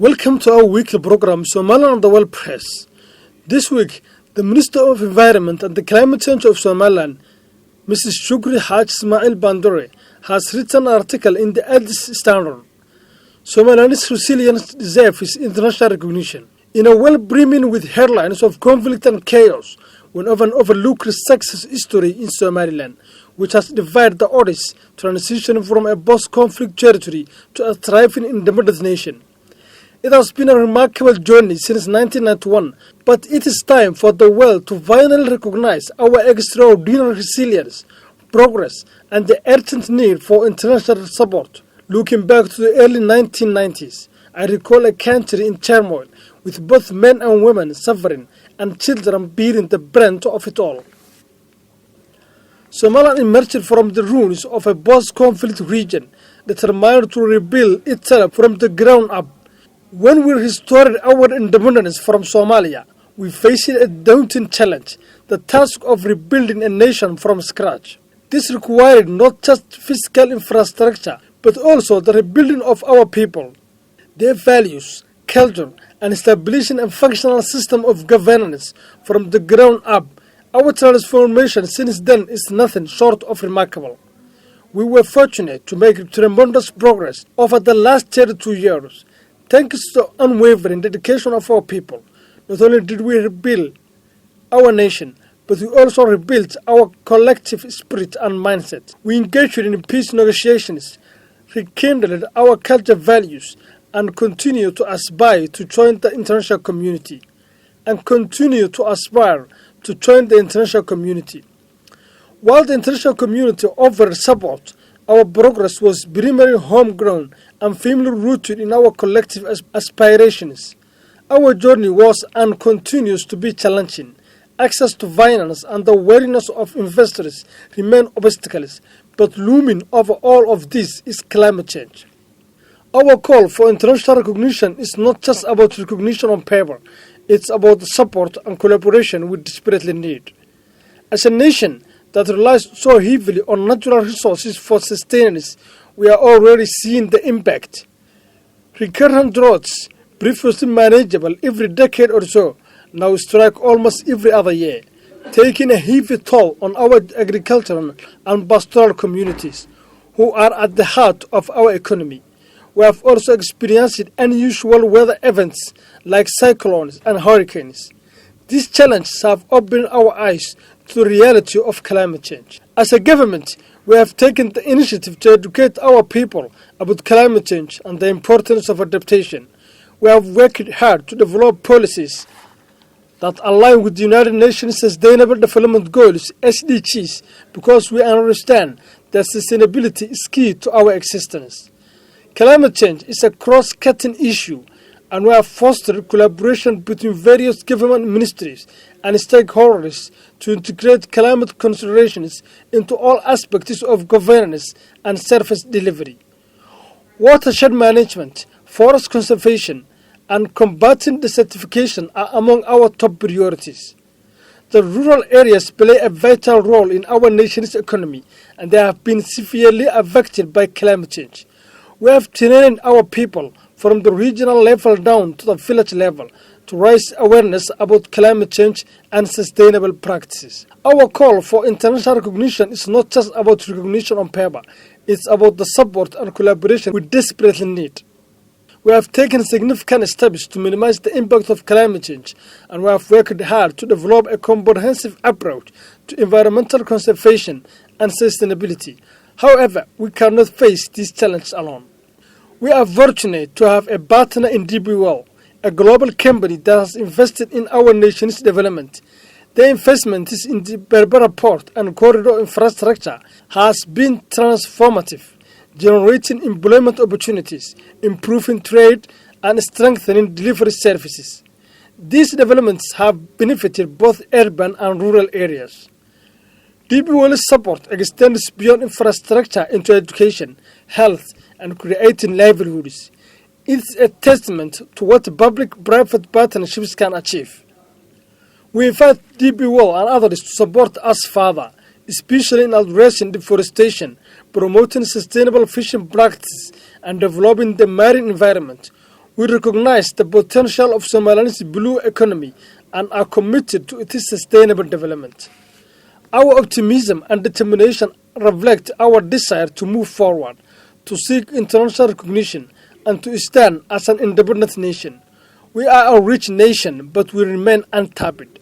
Welcome to our weekly program, Somaliland and the World Press. This week, the Minister of Environment and the Climate Change of Somaliland, Mrs. Shukri Haj Bandare, has written an article in the Addis Standard. Somaliland's resilience deserves international recognition. In a world brimming with headlines of conflict and chaos, we often overlook the success history in Somaliland, which has divided the Odys transition from a post-conflict territory to a thriving independent nation. It has been a remarkable journey since 1991, but it is time for the world to finally recognize our extraordinary resilience, progress, and the urgent need for international support. Looking back to the early 1990s, I recall a country in turmoil, with both men and women suffering and children bearing the brunt of it all. Somaliland emerged from the ruins of a post-conflict region determined to rebuild itself from the ground up. When we restored our independence from Somalia, we faced a daunting challenge, the task of rebuilding a nation from scratch. This required not just physical infrastructure, but also the rebuilding of our people, their values, culture, and establishing a functional system of governance from the ground up. Our transformation since then is nothing short of remarkable. We were fortunate to make tremendous progress over the last 32 years. Thanks to the unwavering dedication of our people, not only did we rebuild our nation, but we also rebuilt our collective spirit and mindset. We engaged in peace negotiations, rekindled our cultural values, and continue to aspire to join the international community. While the international community offered support, our progress was primarily homegrown and firmly rooted in our collective aspirations. Our journey was and continues to be challenging. Access to finance and the awareness of investors remain obstacles, but looming over all of this is climate change. Our call for international recognition is not just about recognition on paper, it's about the support and collaboration we desperately need. As a nation that relies so heavily on natural resources for sustenance, we are already seeing the impact. Recurrent droughts, previously manageable every decade or so, now strike almost every other year, taking a heavy toll on our agricultural and pastoral communities, who are at the heart of our economy. We have also experienced unusual weather events like cyclones and hurricanes. These challenges have opened our eyes to the reality of climate change. As a government, we have taken the initiative to educate our people about climate change and the importance of adaptation. We have worked hard to develop policies that align with the United Nations Sustainable Development Goals, SDGs, because we understand that sustainability is key to our existence. Climate change is a cross-cutting issue, and we have fostered collaboration between various government ministries and stakeholders to integrate climate considerations into all aspects of governance and service delivery. Watershed management, forest conservation, and combating desertification are among our top priorities. The rural areas play a vital role in our nation's economy, and they have been severely affected by climate change. We have trained our people from the regional level down to the village level to raise awareness about climate change and sustainable practices. Our call for international recognition is not just about recognition on paper, it's about the support and collaboration we desperately need. We have taken significant steps to minimize the impact of climate change, and we have worked hard to develop a comprehensive approach to environmental conservation and sustainability. However, we cannot face these challenges alone. We are fortunate to have a partner in DBWell, a global company that has invested in our nation's development. The investment in the Bandare port and corridor infrastructure has been transformative, generating employment opportunities, improving trade, and strengthening delivery services. These developments have benefited both urban and rural areas. DBWell's support extends beyond infrastructure into education, health, and creating livelihoods. It's a testament to what public-private partnerships can achieve. We invite DBWell and others to support us further, especially in addressing deforestation, promoting sustainable fishing practices, and developing the marine environment. We recognize the potential of Somaliland's blue economy and are committed to its sustainable development. Our optimism and determination reflect our desire to move forward, to seek international recognition, and to stand as an independent nation. We are a rich nation, but we remain untapped.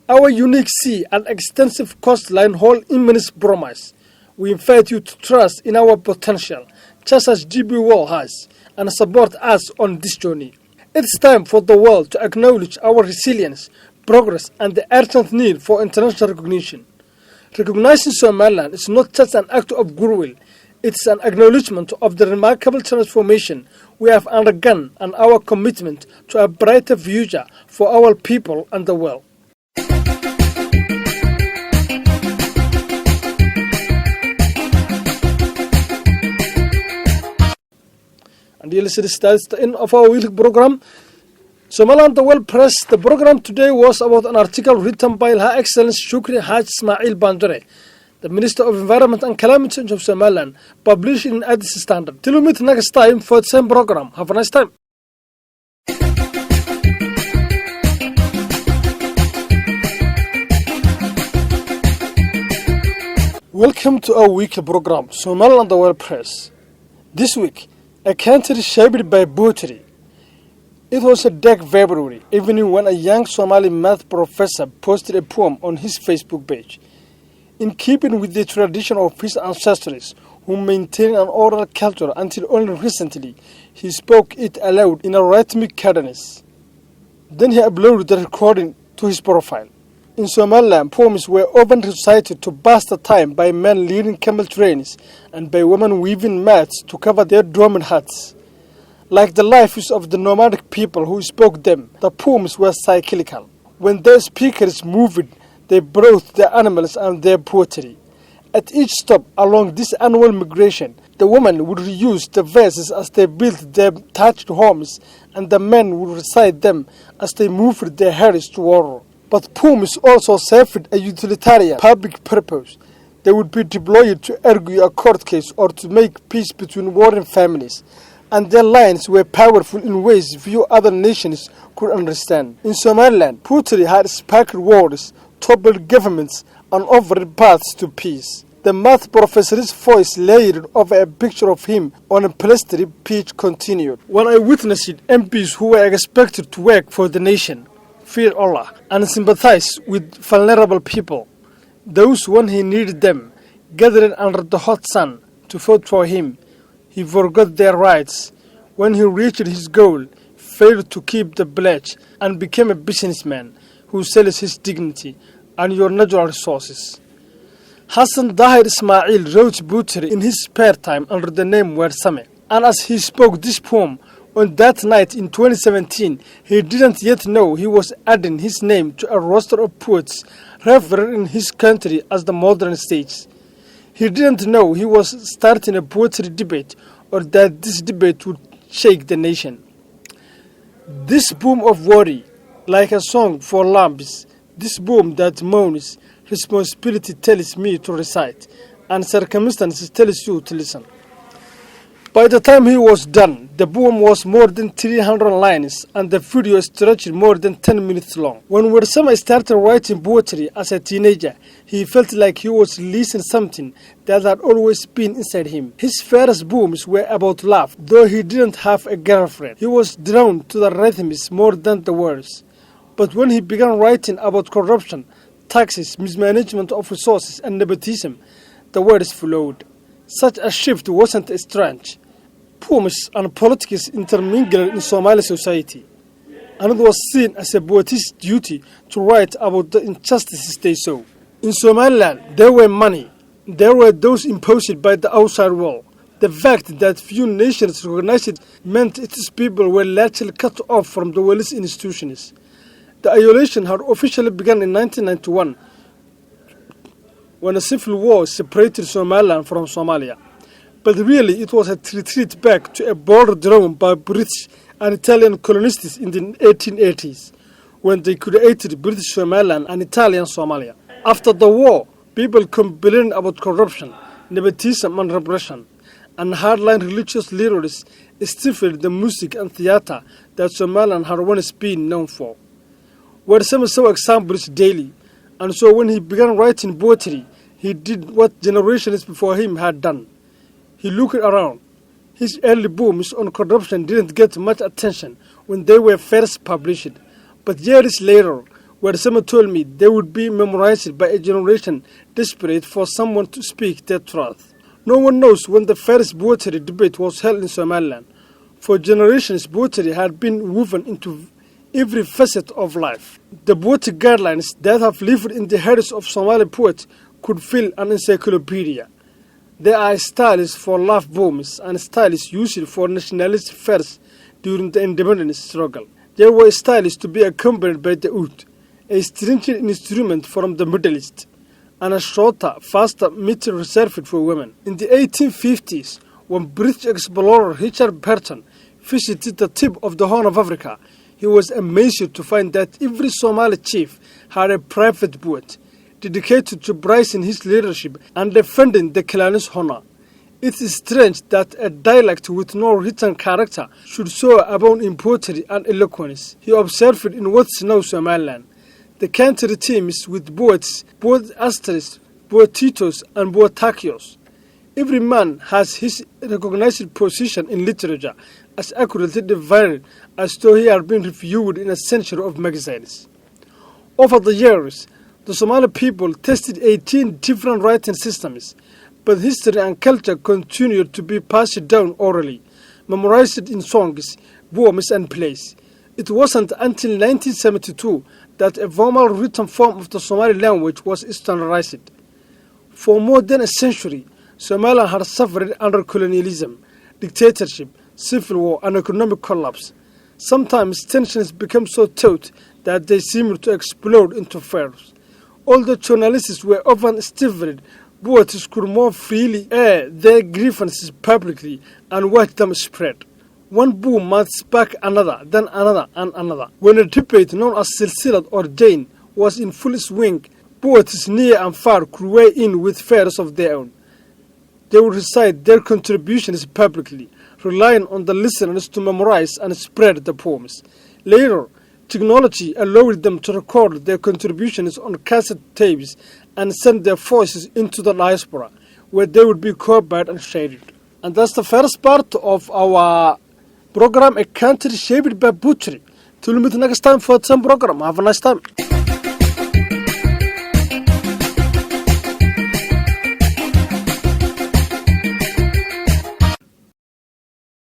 Our unique sea and extensive coastline hold immense promise. We invite you to trust in our potential, just as GB World has, and support us on this journey. It's time for the world to acknowledge our resilience, progress, and the urgent need for international recognition. Recognizing Somaliland is not just an act of goodwill, it's an acknowledgement of the remarkable transformation we have undergone and our commitment to a brighter future for our people and the world. And dear listeners, that's the end of our weekly program. Somaliland, the World Press. The program today was about an article written by Her Excellency Shukri Haj Bandare, the Minister of Environment and Climate Change of Somaliland, published in Addis Standard. Till we meet next time for the same program. Have a nice time. Welcome to our weekly program, Somaliland, the World Press. This week, a country shaped by poetry. It was a dark February evening when a young Somali math professor posted a poem on his Facebook page. In keeping with the tradition of his ancestors, who maintained an oral culture until only recently, he spoke it aloud in a rhythmic cadence. Then he uploaded the recording to his profile. In Somaliland, poems were often recited to pass the time by men leading camel trains and by women weaving mats to cover their dormant huts. Like the lives of the nomadic people who spoke them, the poems were cyclical. When their speakers moved, they brought their animals and their poetry. At each stop along this annual migration, the women would reuse the verses as they built their thatched homes, and the men would recite them as they moved their herds to war. But poems also served a utilitarian public purpose. They would be deployed to argue a court case or to make peace between warring families, and their lines were powerful in ways few other nations could understand. In Somaliland, poetry had sparked wars, toppled governments, and offered paths to peace. The math professor's voice layered over a picture of him on a plastery pitch continued. When I witnessed MPs who were expected to work for the nation, fear Allah, and sympathize with vulnerable people, those when he needed them, gathered under the hot sun to vote for him, he forgot their rights. When he reached his goal, failed to keep the pledge, and became a businessman who sells his dignity and your natural resources. Hassan Dahir Ismail wrote poetry in his spare time under the name Wersame, and as he spoke this poem on that night in 2017, he didn't yet know he was adding his name to a roster of poets revered in his country as the modern stage. He didn't know he was starting a poetry debate or that this debate would shake the nation. This poem of worry, like a song for lamps, this poem that moans, responsibility tells me to recite, and circumstances tells you to listen. By the time he was done, the poem was more than 300 lines and the video stretched more than 10 minutes long. When Wersame started writing poetry as a teenager, he felt like he was releasing something that had always been inside him. His first poems were about love, though he didn't have a girlfriend. He was drawn to the rhythms more than the words. But when he began writing about corruption, taxes, mismanagement of resources, and nepotism, the words flowed. Such a shift wasn't strange. Poems and politics intermingled in Somali society, and it was seen as a poet's duty to write about the injustices they saw. In Somaliland, there were many. There were those imposed by the outside world. The fact that few nations recognized it meant its people were largely cut off from the world's institutions. The isolation had officially begun in 1991, when a civil war separated Somaliland from Somalia. But really, it was a retreat back to a border drawn by British and Italian colonists in the 1880s, when they created British Somaliland and Italian Somalia. After the war, people complained about corruption, nepotism, and repression. and hardline religious leaders stifled the music and theatre that Somaliland had once been known for. Wersame saw examples daily, and so when he began writing poetry, he did what generations before him had done. He looked around. His early poems on corruption didn't get much attention when they were first published, but years later, Wersame told me they would be memorized by a generation desperate for someone to speak their truth. No one knows when the first poetry debate was held in Somaliland. For generations, poetry had been woven into every facet of life. The poetic guidelines that have lived in the heads of Somali poets could fill an encyclopedia. There are styles for love poems and styles used for nationalist fairs during the independence struggle. There were styles to be accompanied by the oud, a stringent instrument from the Middle East, and a shorter, faster meter reserved for women. In the 1850s, when British explorer Richard Burton visited the tip of the Horn of Africa, he was amazed to find that every Somali chief had a private poet, dedicated to praising his leadership and defending the clan's honor. It is strange that a dialect with no written character should so abound in poetry and eloquence, he observed in what's now Somaliland. The country teems with poets, poet asterisks, poetitos, and poetakios. Every man has his recognized position in literature as accurately divided as though he had been reviewed in a century of magazines. Over the years, the Somali people tested 18 different writing systems, but history and culture continued to be passed down orally, memorized in songs, poems, and plays. It wasn't until 1972 that a formal written form of the Somali language was standardized. For more than a century, Somaliland had suffered under colonialism, dictatorship, civil war, and economic collapse. Sometimes tensions became so taut that they seemed to explode into fires. Although journalists were often stifled, poets could more freely air their grievances publicly and watch them spread. One poem might spark another, then another, and another. When a debate known as Silsilat or Jain was in full swing, poets near and far could weigh in with fairs of their own. They would recite their contributions publicly, relying on the listeners to memorize and spread the poems. Later, technology allowed them to record their contributions on cassette tapes and send their voices into the diaspora, where they would be copied and shared. And that's the first part of our program, A Country Shaped by Poetry. Till we meet next time for the same program. Have a nice time.